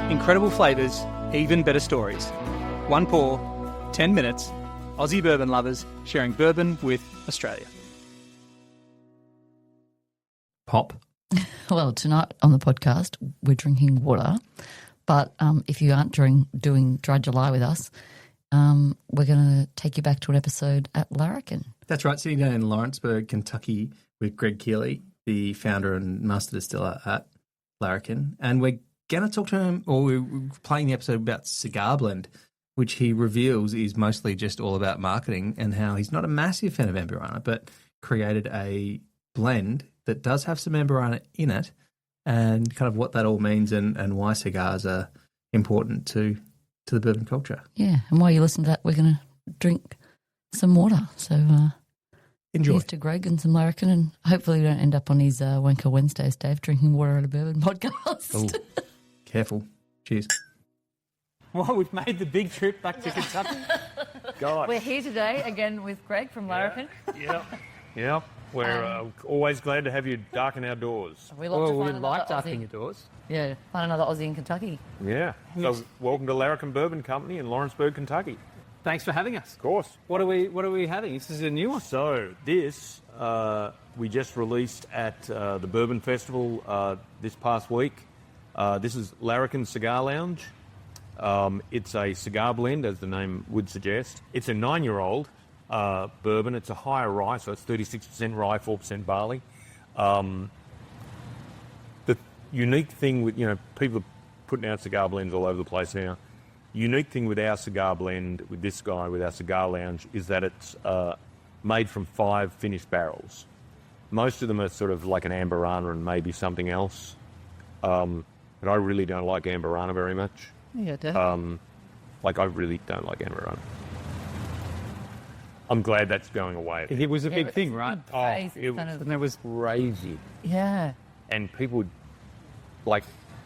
Incredible flavours, even better stories. One pour, 10 minutes. Aussie bourbon lovers sharing bourbon with Australia. Pop. Well, tonight on the podcast, we're drinking water. But if you aren't doing Dry July with us, we're going to take you back to an episode at Larrikin. That's right, sitting down in Lawrenceburg, Kentucky with Greg Keeley, the founder and master distiller at Larrikin. And we're going to talk to him, or we're playing the episode about Cigar Blend, which he reveals is mostly just all about marketing and how he's not a massive fan of Amburana, but created a blend that does have some Amburana in it, and kind of what that all means and why cigars are important to the bourbon culture. Yeah, and while you listen to that, we're going to drink some water. So enjoy. Here's to Greg and some Larrikin, and hopefully we don't end up on his Wanker Wednesdays, Dave, drinking water at a bourbon podcast. Oh, careful. Cheers. Well, we've made the big trip back to Kentucky. God. We're here today again with Greg from Larrikin. Yeah. We're always glad to have you darken our doors. We like darkening your doors. Yeah, find another Aussie in Kentucky. Yeah. So welcome to Larrikin Bourbon Company in Lawrenceburg, Kentucky. Thanks for having us. Of course. What are we having? This is a new one. So this we just released at the Bourbon Festival this past week. This is Larrikin Cigar Lounge. It's a cigar blend, as the name would suggest. It's a 9-year-old bourbon. It's a higher rye, so it's 36% rye, 4% barley. The unique thing with, people are putting out cigar blends all over the place now. Unique thing with our cigar blend, with this guy, with our Cigar Lounge, is that it's made from 5 finished barrels. Most of them are sort of like an Amburana and maybe something else. But I really don't like Amburana very much. Yeah, definitely. I really don't like Amburana. I'm glad that's going away. It was a big thing, right? It was crazy. Yeah. And people would,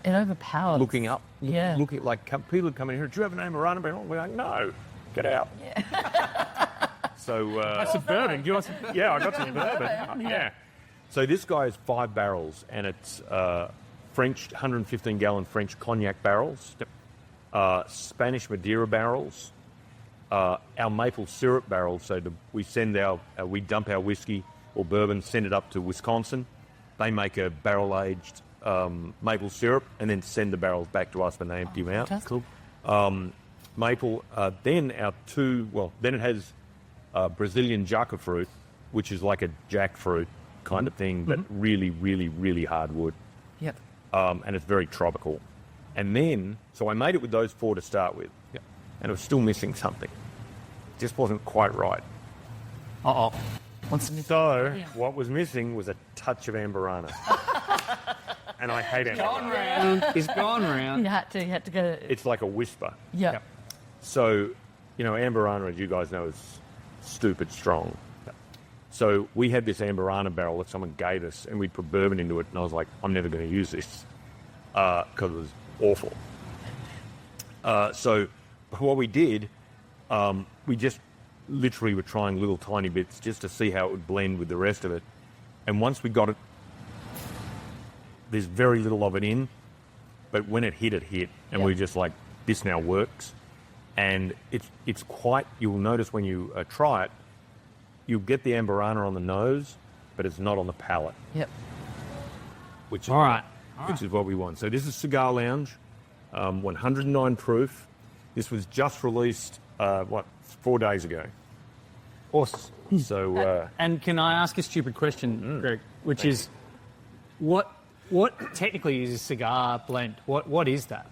it overpowers. looking up. Yeah. Looking people would come in here, do you have an Amburana barrel? We're like, no, get out. Yeah. So, That's a bourbon. Do you want some? yeah, I got some bourbon. Yeah. So this guy has 5 barrels, and it's French, 115-gallon French cognac barrels, Spanish Madeira barrels, our maple syrup barrels. So we send we dump our whiskey or bourbon, send it up to Wisconsin. They make a barrel-aged maple syrup, and then send the barrels back to us when they empty them out. That's cool. Maple. Then then it has Brazilian jaca fruit, which is like a jackfruit kind of thing, but really, really, really hard wood. Yep. And it's very tropical. And then, so I made it with those 4 to start with. Yep. And it was still missing something. Just wasn't quite right. Uh-oh. What was missing was a touch of Amburana. And I hate Amburana. He's gone round. You had to go. It's like a whisper. Yeah. Yep. So, Amburana, as you guys know, is stupid strong. So we had this Amburana barrel that someone gave us, and we put bourbon into it, and I was like, I'm never going to use this because it was awful. So what we did, we just literally were trying little tiny bits just to see how it would blend with the rest of it. And once we got it, there's very little of it in, but when it hit, and we just like, this now works. And it's quite, you'll notice when you try it, you'll get the Amburana on the nose, but it's not on the palate. Yep. Which is what we want. So this is Cigar Lounge, 109 proof. This was just released, 4 days ago. Awesome. So, and can I ask a stupid question, Greg? Which is, what technically is a cigar blend? What is that?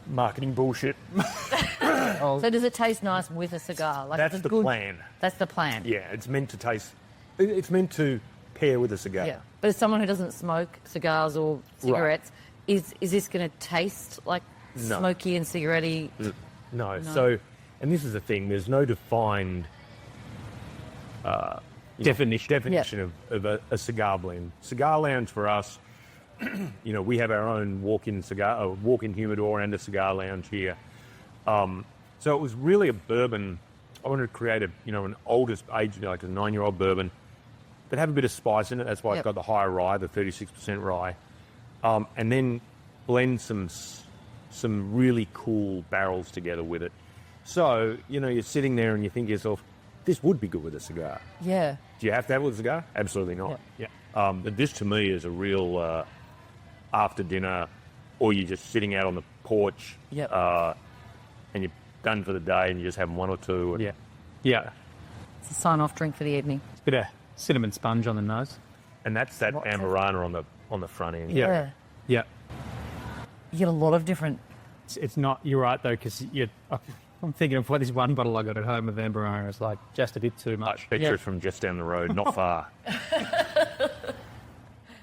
marketing bullshit. So does it taste nice with a cigar? Like That's the plan. That's the plan. Yeah, it's meant to taste. It's meant to pair with a cigar. Yeah, but as someone who doesn't smoke cigars or cigarettes, is this going to taste like smoky and cigarette-y? No. So, and this is the thing. There's no defined definition of a cigar blend. Cigar Lounge for us, we have our own walk-in humidor and a cigar lounge here. So it was really a bourbon. I wanted to create an oldest age, like a 9-year-old bourbon, but have a bit of spice in it. That's why it's got the higher rye, the 36% rye, and then blend some some really cool barrels together with it. So, you're sitting there and you think to yourself, this would be good with a cigar. Yeah. Do you have to have it with a cigar? Absolutely not. Yeah. But this to me is a real after dinner, or you're just sitting out on the porch Yep. and you're done for the day and you're just having one or two. And, Yeah. It's a sign-off drink for the evening. It's a bit of cinnamon sponge on the nose. And that's that What's that? Amburana on the front end. Yeah. Yeah. You get a lot of different... It's not, you're right, though, because I'm thinking of what this one bottle I got at home of Amburana is like just a bit too much. Picture it from just down the road, not far.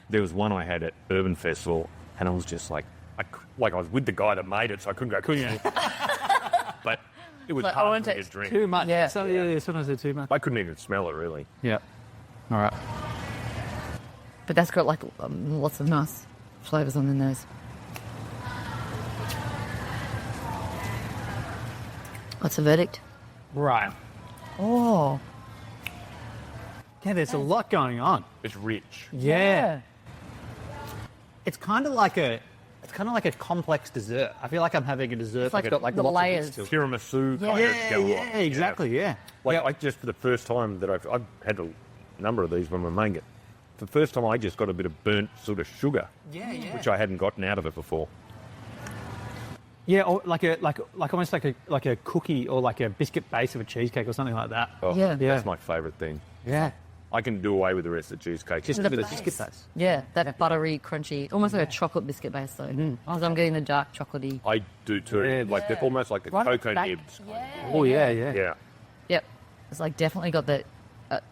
There was one I had at Bourbon Festival, and I was just like I was with the guy that made it, so I couldn't go. But it was Like, I hard want for me to- to drink. Too much. Yeah. Sometimes they're too much. I couldn't even smell it, really. Yeah. All right. But that's got like lots of nice flavours on the nose. What's the verdict? Right. Oh. Yeah, there's a lot going on. It's rich. Yeah. It's kind of like a complex dessert. I feel like I'm having a dessert It's like that's got like the lots layers. of bits to it. Tiramisu Yeah. kind of Yeah, go yeah, on. exactly, yeah. Like just for the first time that I've had a number of these when we're making it. For the first time, I just got a bit of burnt sort of sugar, which I hadn't gotten out of it before. Yeah, or like almost like a cookie or like a biscuit base of a cheesecake or something like that. Oh, Yeah. That's my favourite thing. Yeah. I can do away with the rest of the cheesecake. Just The with a base. biscuit base. Yeah, that buttery, crunchy, almost like a chocolate biscuit base though. Because I'm getting the dark chocolatey. I do too. Yeah. Like they're almost like the Right cocoa back- nibs. Oh yeah, yeah. Yeah. Yep. It's like definitely got that.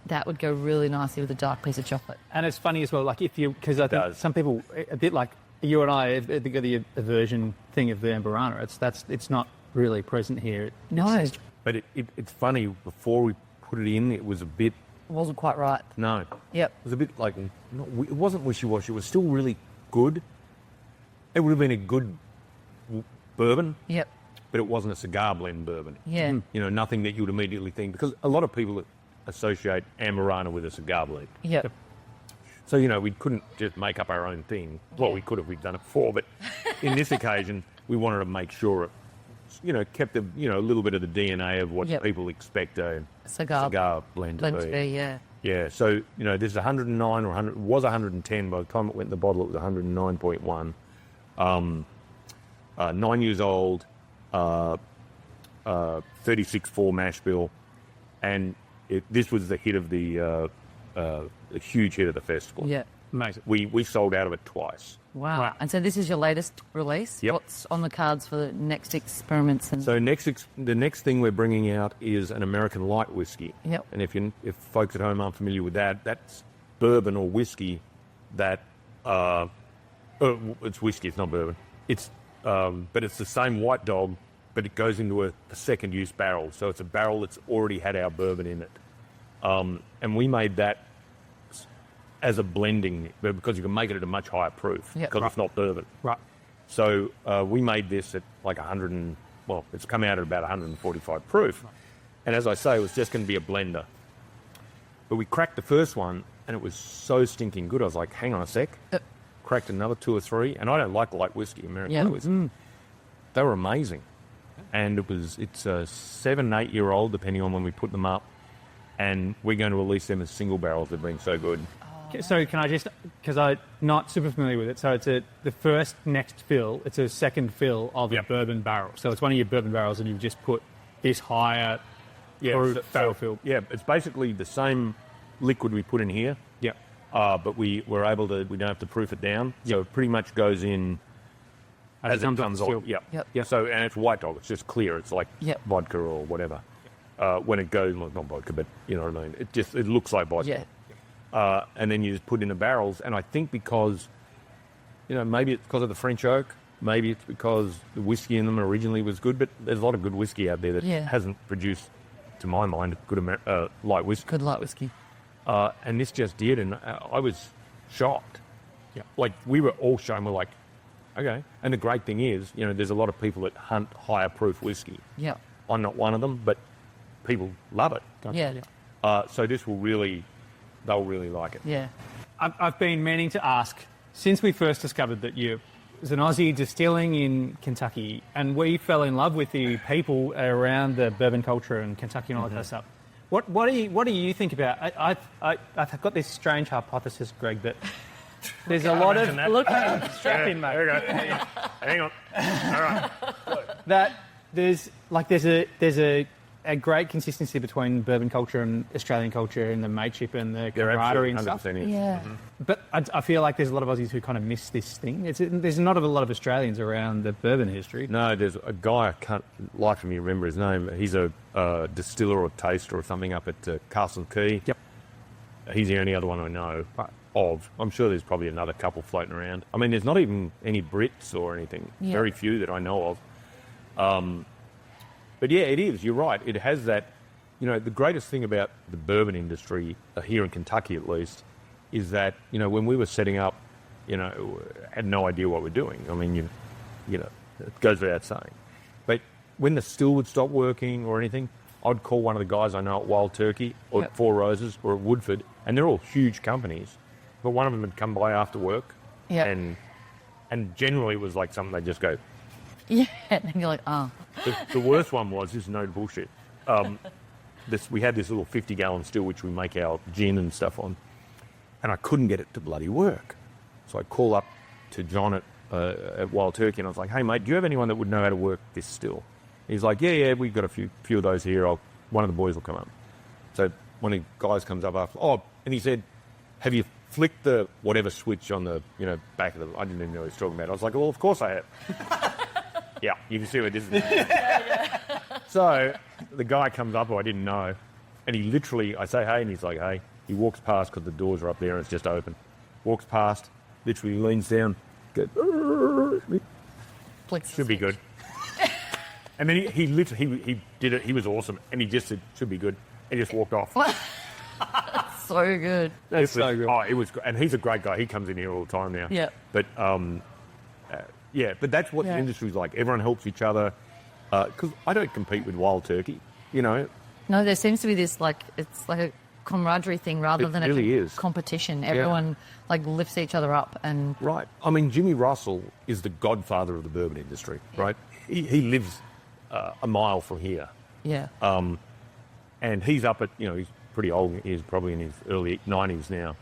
That would go really nicely with a dark piece of chocolate. And it's funny as well, like because I think does. some people, a bit like you and I, have got the aversion thing of the Amburana. It's not really present here. No, it But it's funny, before we put it in, it was a bit, wasn't quite right. no. Yep. It was a bit like, it wasn't wishy-washy. It was still really good. It would have been a good bourbon, Yep. but it wasn't a cigar blend bourbon. Yeah. Nothing that you would immediately think, because a lot of people associate Amburana with a cigar blend. Yep. So, we couldn't just make up our own thing. Well, we could if we'd done it before, but in this occasion, we wanted to make sure it, kept a little bit of the DNA of what Yep. people expect a Cigar blend blend to to be. be, yeah. Yeah, so, this is 109 or 100, it was 110. By the time it went in the bottle, it was 109.1. 9 years old, 36.4 mash bill, and this was the hit of the huge hit of the festival. Yeah. Amazing. We sold out of it twice. Wow. Wow. And so this is your latest release? Yep. What's on the cards for the next experiments? And So the next thing we're bringing out is an American light whiskey. Yep. And if folks at home aren't familiar with that, that's bourbon or whiskey that it's whiskey. It's not bourbon. It's but it's the same White Dog, but it goes into a second use barrel. So it's a barrel that's already had our bourbon in it, and we made that as a blending because you can make it at a much higher proof Yep. because it's not bourbon. Right. So we made this at like 100 and, well, it's come out at about 145 proof. And as I say, it was just going to be a blender. But we cracked the first one, and it was so stinking good. I was like, hang on a sec. Cracked another 2 or 3, and I don't like light whiskey, American Yeah. light whiskey. They were amazing. And it's a 7, 8 year old, depending on when we put them up. And we're going to release them as single barrels. They've been so good. So can I just, because I'm not super familiar with it, so it's the first next fill, it's a second fill of a bourbon barrel. So it's one of your bourbon barrels and you've just put this higher proof barrel fill. Yeah, it's basically the same liquid we put in here. Yeah. But we don't have to proof it down. So it pretty much goes in as it comes on. Yep. Yep. So, and it's White Dog. It's just clear. It's like Yep. vodka or whatever. When it goes, well, not vodka, but you know what I mean. It looks like vodka. Yeah. And then you just put in the barrels. And I think because, maybe it's because of the French oak. Maybe it's because the whiskey in them originally was good. But there's a lot of good whiskey out there that hasn't produced, to my mind, good light whiskey. Good light whiskey. And this just did, and I was shocked. Yeah. Like, we were all shown, we're like, okay. And the great thing is, there's a lot of people that hunt higher proof whiskey. Yeah. I'm not one of them, but people love it. Yeah. So this they'll really like it. Yeah. I've been meaning to ask, since we first discovered that you're was an Aussie distilling in Kentucky, and we fell in love with the people around the bourbon culture in Kentucky and all that kind of stuff. What do you think about? I've got this strange hypothesis, Greg, that there's a lot of strap in, mate. There we go. Hang on. All right. That there's a great consistency between bourbon culture and Australian culture and the mateship and the camaraderie and stuff. Yeah. But I feel like there's a lot of Aussies who kind of miss this thing. There's not a lot of Australians around the bourbon history. No, there's a guy, I can't like for me remember his name. He's a distiller or taster or something up at Castle Key. Yep. He's the only other one I know of. I'm sure there's probably another couple floating around. I mean, there's not even any Brits or anything. Yeah. Very few that I know of. But yeah, it is. You're right. It has that. You know, the greatest thing about the bourbon industry, here in Kentucky at least, is that, you know, when we were setting up, you know, had no idea what we're doing. I mean, you know, it goes without saying. But when the still would stop working or anything, I'd call one of the guys I know at Wild Turkey or at Four Roses or at Woodford, and they're all huge companies. But one of them would come by after work, and generally it was like something they'd just go. Yeah, and you're like, oh. The worst one was, this is no bullshit. We had this little 50-gallon still which we make our gin and stuff on, and I couldn't get it to bloody work. So I call up to John at Wild Turkey, and I was like, "Hey mate, do you have anyone that would know how to work this still?" He's like, "Yeah, we've got a few of those here. One of the boys will come up." So one of the guys comes up after, and he said, "Have you flicked the whatever switch on the back of the?" I didn't even know what he was talking about. I was like, "Well, of course I have." Yeah, you can see what this is. So the guy comes up who I didn't know, and he literally, I say, "Hey," and he's like, "Hey." He walks past because the doors are up there and it's just open. Walks past, literally leans down, goes, "Should be good." And then he literally, he did it. He was awesome. And he just said, "Should be good." And he just walked off. So good. That's so good. Oh, it was, and he's a great guy. He comes in here all the time now. Yeah. But, but that's what the industry's like. Everyone helps each other. Because I don't compete with Wild Turkey, you know. No, there seems to be this, like, it's like a camaraderie thing rather than really a competition. Everyone, like, lifts each other up and... Right. I mean, Jimmy Russell is the godfather of the bourbon industry, right? He lives a mile from here. Yeah. And he's up at, he's pretty old. He's probably in his early 90s now.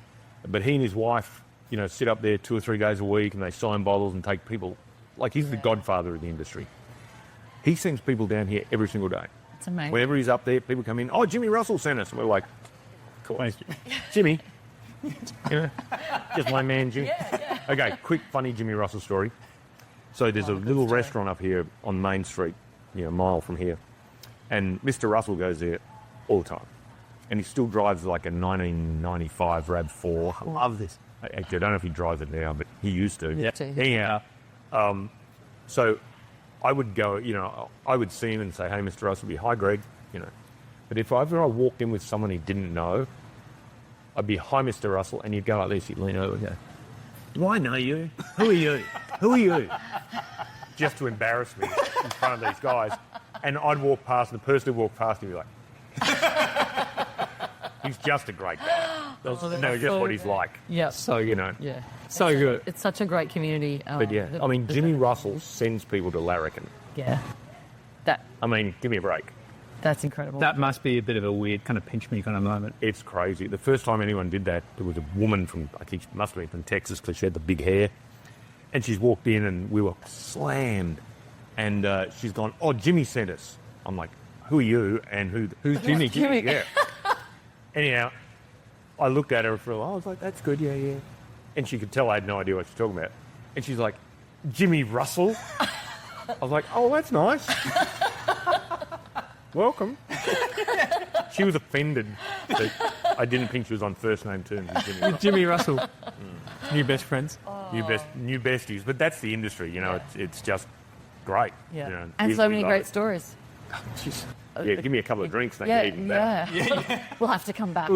But he and his wife, sit up there 2 or 3 days a week and they sign bottles and take people. Like, he's the godfather of the industry. He sends people down here every single day. It's amazing. Whenever he's up there, people come in, "Oh, Jimmy Russell sent us." And we're like, "Cool. Thanks, Jimmy." Just my man, Jimmy. Yeah. Okay, quick, funny Jimmy Russell story. So there's a little restaurant up here on Main Street, a mile from here. And Mr. Russell goes there all the time. And he still drives like a 1995 RAV4. I love this. Actually, I don't know if he drives it now, but he used to. Yeah. Anyhow, so I would go, I would see him and say, "Hey, Mr. Russell," be, "Hi, Greg," But if ever I walked in with someone he didn't know, I'd be, "Hi, Mr. Russell," and he'd go like this, he'd lean over and go, "Do I know you? Who are you? Who are you?" Just to embarrass me in front of these guys. And I'd walk past, and the person who walked past would be like, he's just a great guy. Just what he's like. Yeah. So, Yeah. So good. It's such a great community. But yeah, Jimmy Russell sends people to Larrikin. Yeah. Give me a break. That's incredible. That must be a bit of a weird kind of pinch me kind of moment. It's crazy. The first time anyone did that, there was a woman from, I think she must have been from Texas because she had the big hair. And she's walked in and we were slammed. And she's gone, "Oh, Jimmy sent us." I'm like, "Who are you?" And who's Jimmy? Jimmy. Yeah. Anyhow, I looked at her for a while. I was like, "That's good, yeah." And she could tell I had no idea what she's talking about. And she's like, "Jimmy Russell?" I was like, "Oh, that's nice. Welcome." She was offended that I didn't think she was on first name terms with Jimmy Russell. Jimmy Russell. New best friends. New besties. But that's the industry, it's just great. Yeah. And so many great stories. Yeah, give me a couple of drinks, they can even better. Yeah. We'll have to come back.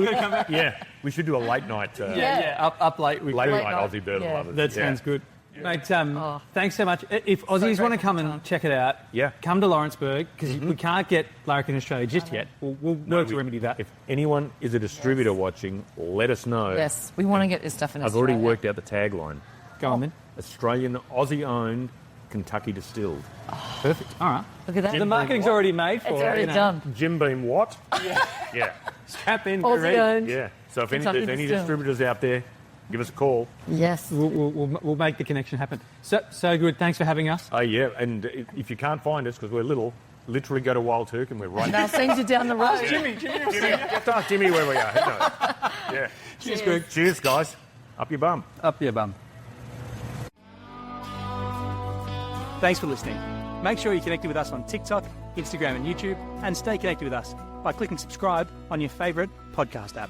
Yeah, we should do a late night. Up late. Late night Aussie bourbon lovers. That sounds good. Mate, thanks so much. If Aussies want to come and check it out, come to Lawrenceburg, because we can't get Larrikin in Australia just yet. We'll work to remedy that. If anyone is a distributor watching, let us know. Yes, we want to get this stuff in I've Australia. already worked out the tagline. Go on then. Australian, Aussie-owned, Kentucky distilled. Perfect. All right. Look at that. The marketing's already made for It's it. already you know. done. Jim Beam what? Yeah. Strap in. Aussie Ready. owned. Yeah. So if Kentucky there's any distilled. distributors out there, give us a call. Yes. We'll make the connection happen. So good. Thanks for having us. Oh, yeah. And if you can't find us, because we're little, literally go to Wild Turk and we're right They'll send you down the road. Jimmy. Jimmy, you have to ask Jimmy where we are. He knows. Yeah. Cheers, Greg. Cheers, guys. Up your bum. Up your bum. Thanks for listening. Make sure you're connected with us on TikTok, Instagram and YouTube, and stay connected with us by clicking subscribe on your favourite podcast app.